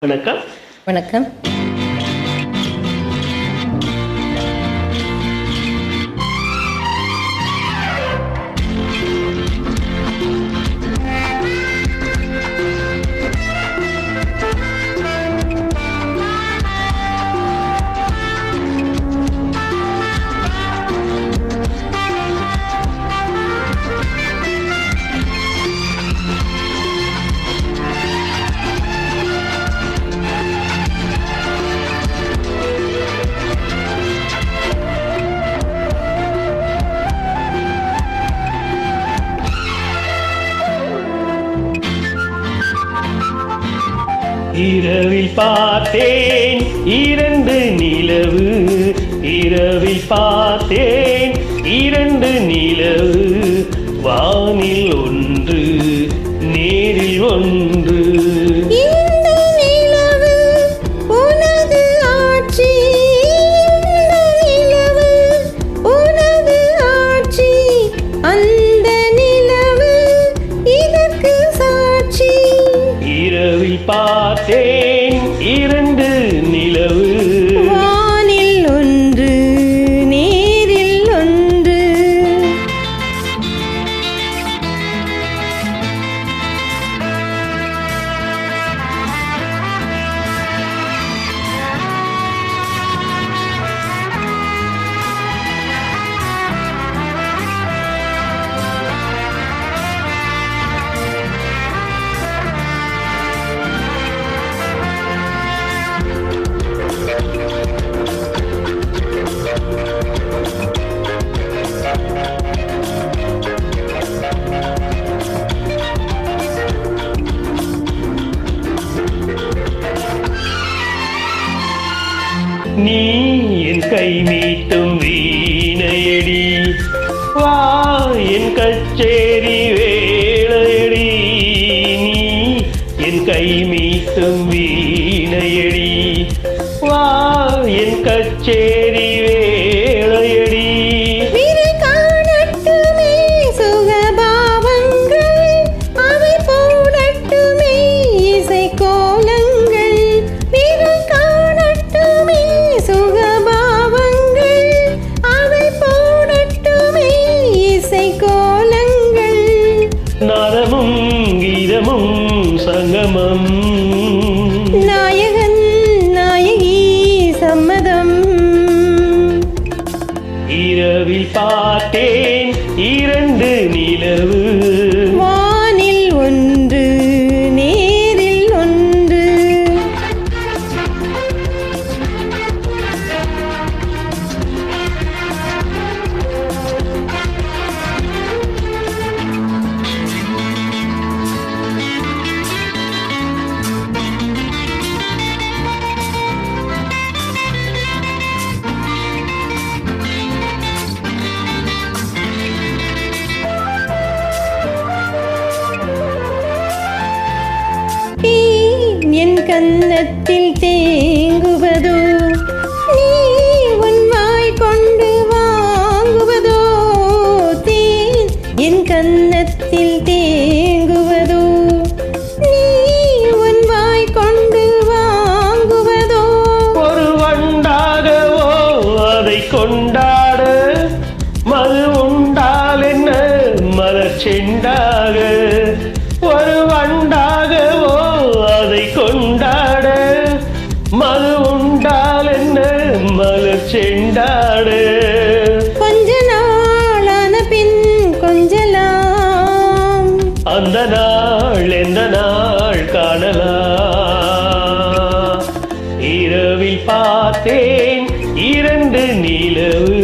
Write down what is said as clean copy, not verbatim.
வணக்கம். வணக்கம். இரவில் பார்த்தேன் இரண்டு நிலவு, இரவில் பார்த்தேன் இரண்டு நிலவு, வானில் ஒன்று நேரில் ஒன்று. இந்த நிலவு உனது ஆட்சி, இந்த நிலவு உனது ஆட்சி, அந்த நிலவு இதற்கு சாட்சி. இரவில் பார்த்தேன் இரண்டு நிலவு, வானில் ஒன்று நேரில் ஒன்று. நீ என் கை மீட்டும் வீணையடி, வா என் கச்சேரி வேளையடி. நீ என் கை மீட்டும் வீணையடி, வா என் கச்சேரி வேளையடி. விரை காணட்டுமே சுகபாவங்கள், அவை போடட்டுமே இசை கோலங்கள். விரை காணட்டுமே சுகபாவங்கள், அவை போடட்டுமே இசை கோலங்கள். நாதமும் கீதமும் சங்கமம், நாயகன் நாயகி சம்மதம். இரவில் பார்த்தேன் இரண்டு நிலவு, வானில் ஒன்று நேரில் ஒன்று. தேன் என் கன்னத்தில் தேங்குவதோ, நீ உன் வாய் கொண்டு வாங்குவதோ. தேன் என் கன்னத்தில் தேங்குவதோ, நீ உன் வாய் கொண்டு வாங்குவதோ. ஒரு வண்டாகவோ அதை கொண்டாட, மது உண்டால் என்ன மலர் செண்டாக. ஒரு வண்டாகவோ அதை கொண்டாட, மது உண்டால் என்ன மலர் செண்டாட. கொஞ்ச நாளான பின் கொஞ்சலாம், அந்த நாள் எந்த நாள் காணலாம். இரவில் பார்த்தேன் இரண்டு நிலவு,